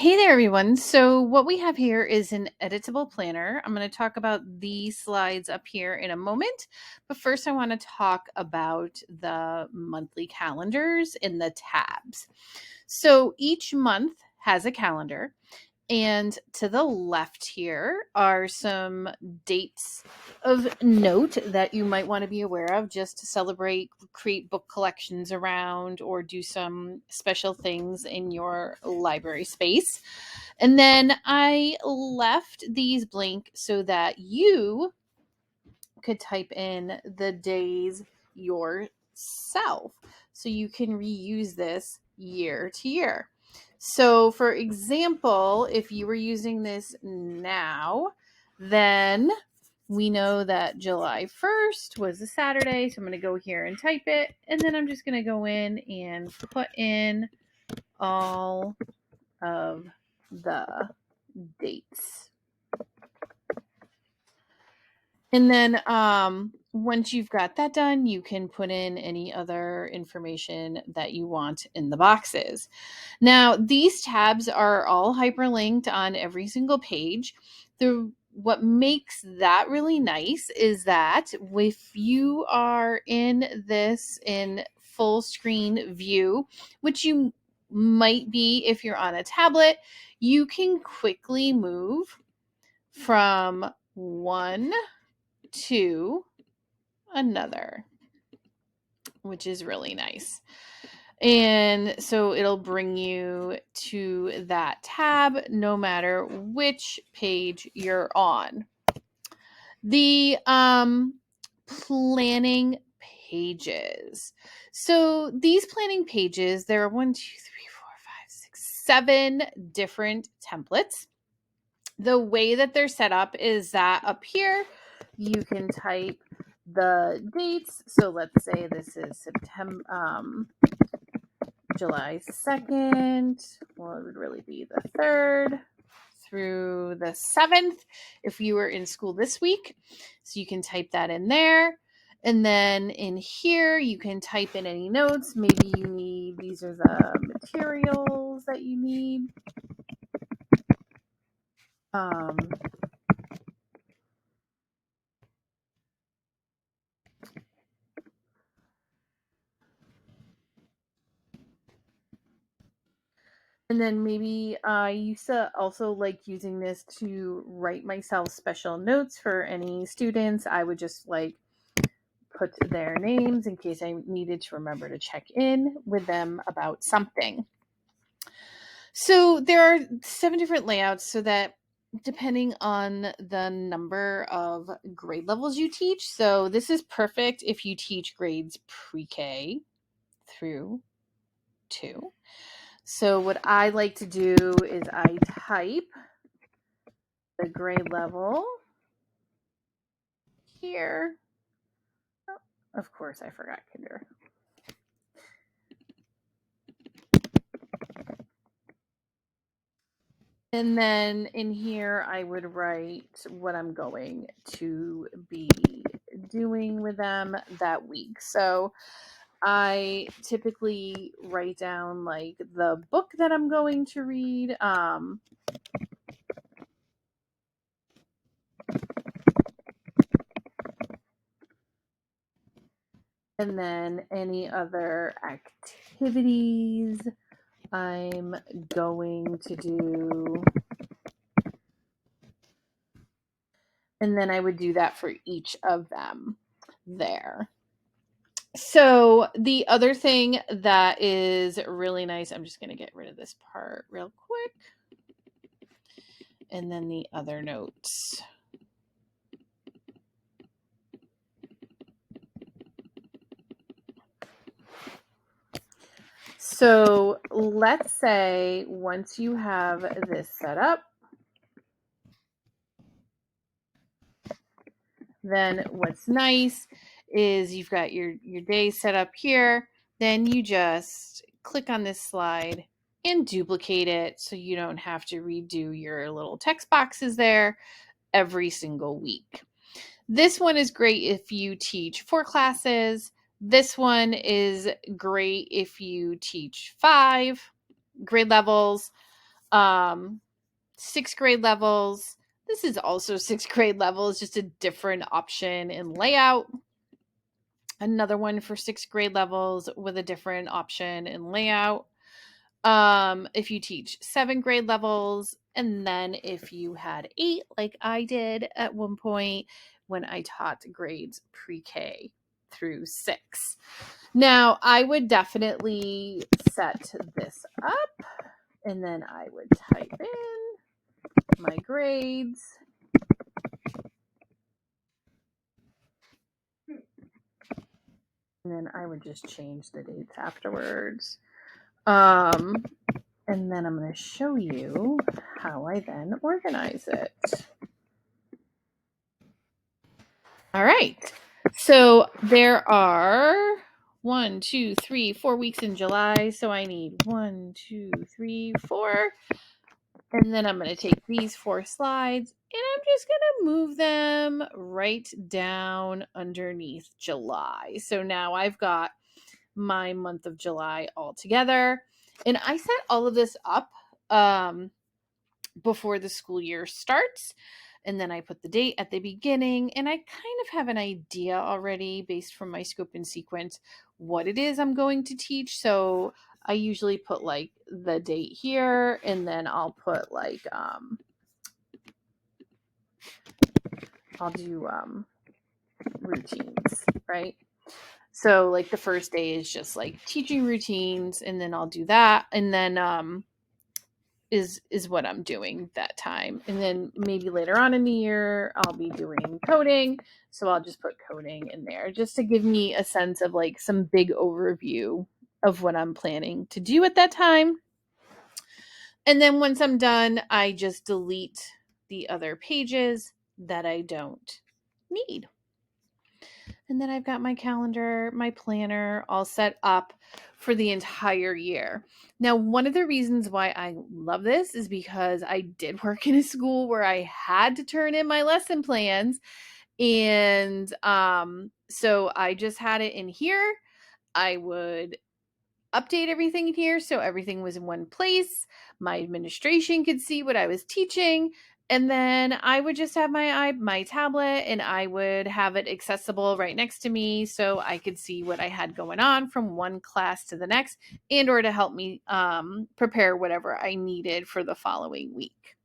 Hey there, everyone. So what we have here is an editable planner. I'm going to talk about these slides up here in a moment. But first, I want to talk about the monthly calendars in the tabs. So each month has a calendar. And to the left here are some dates of note that you might want to be aware of just to celebrate, create book collections around, or do some special things in your library space. And then I left these blank so that you could type in the days yourself. So you can reuse this year to year. So, for example, if you were using this now, then we know that July 1st was a Saturday. So I'm going to go here and type it. And then I'm just going to go in and put in all of the dates. And then once you've got that done, you can put in any other information that you want in the boxes. Now, these tabs are all hyperlinked on every single page. What makes that really nice is that if you are in this in full screen view, which you might be if you're on a tablet, you can quickly move from one to another, which is really nice. And so it'll bring you to that tab no matter which page you're on. The planning pages. So these planning pages, there are 7 different templates. The way that they're set up is that up here you can type the dates. So let's say this is July 2nd. Well, it would really be the 3rd through the 7th if you were in school this week. So you can type that in there. And then in here, you can type in any notes. Maybe you need, these are the materials that you need. And then maybe I used to also like using this to write myself special notes for any students. I would just like put their names in case I needed to remember to check in with them about something. So there are 7 different layouts so that depending on the number of grade levels you teach. So this is perfect if you teach grades pre-K through 2. So what I like to do is I type the grade level here. Oh, of course, I forgot kinder. And then in here, I would write what I'm going to be doing with them that week. So I typically write down like the book that I'm going to read. And then any other activities I'm going to do. And then I would do that for each of them there. So the other thing that is really nice, I'm just going to get rid of this part real quick. And then the other notes. So let's say once you have this set up, then what's nice is you've got your day set up here. Then you just click on this slide and duplicate it so you don't have to redo your little text boxes there every single week. This one is great if you teach 4 classes. This one is great if you teach 5 grade levels. Sixth grade levels. This is also sixth grade levels, just a different option in layout. Another one for sixth grade levels with a different option in layout. If you teach seventh grade levels, and then if you had 8, like I did at one point when I taught grades pre-K through 6. Now, I would definitely set this up, and then I would type in my grades. And then I would just change the dates afterwards. And then I'm going to show you how I then organize it. All right. So there are 1, 2, 3, 4 weeks in July. So I need 1, 2, 3, 4. And then I'm going to take these 4 slides and I'm just going to move them right down underneath July. So now I've got my month of July all together. And I set all of this up before the school year starts. And then I put the date at the beginning, and I kind of have an idea already based from my scope and sequence what it is I'm going to teach. So I usually put like the date here, and then I'll put like I'll do routines, right? So like the first day is just like teaching routines, and then I'll do that, and then is what I'm doing that time. And then maybe later on in the year, I'll be doing coding. So I'll just put coding in there just to give me a sense of like some big overview of what I'm planning to do at that time. And then once I'm done, I just delete the other pages that I don't need. And then I've got my calendar, my planner all set up for the entire year. Now, one of the reasons why I love this is because I did work in a school where I had to turn in my lesson plans. And so I just had it in here. I would update everything here so everything was in one place. My administration could see what I was teaching. And then I would just have my tablet and I would have it accessible right next to me so I could see what I had going on from one class to the next and or to help me prepare whatever I needed for the following week.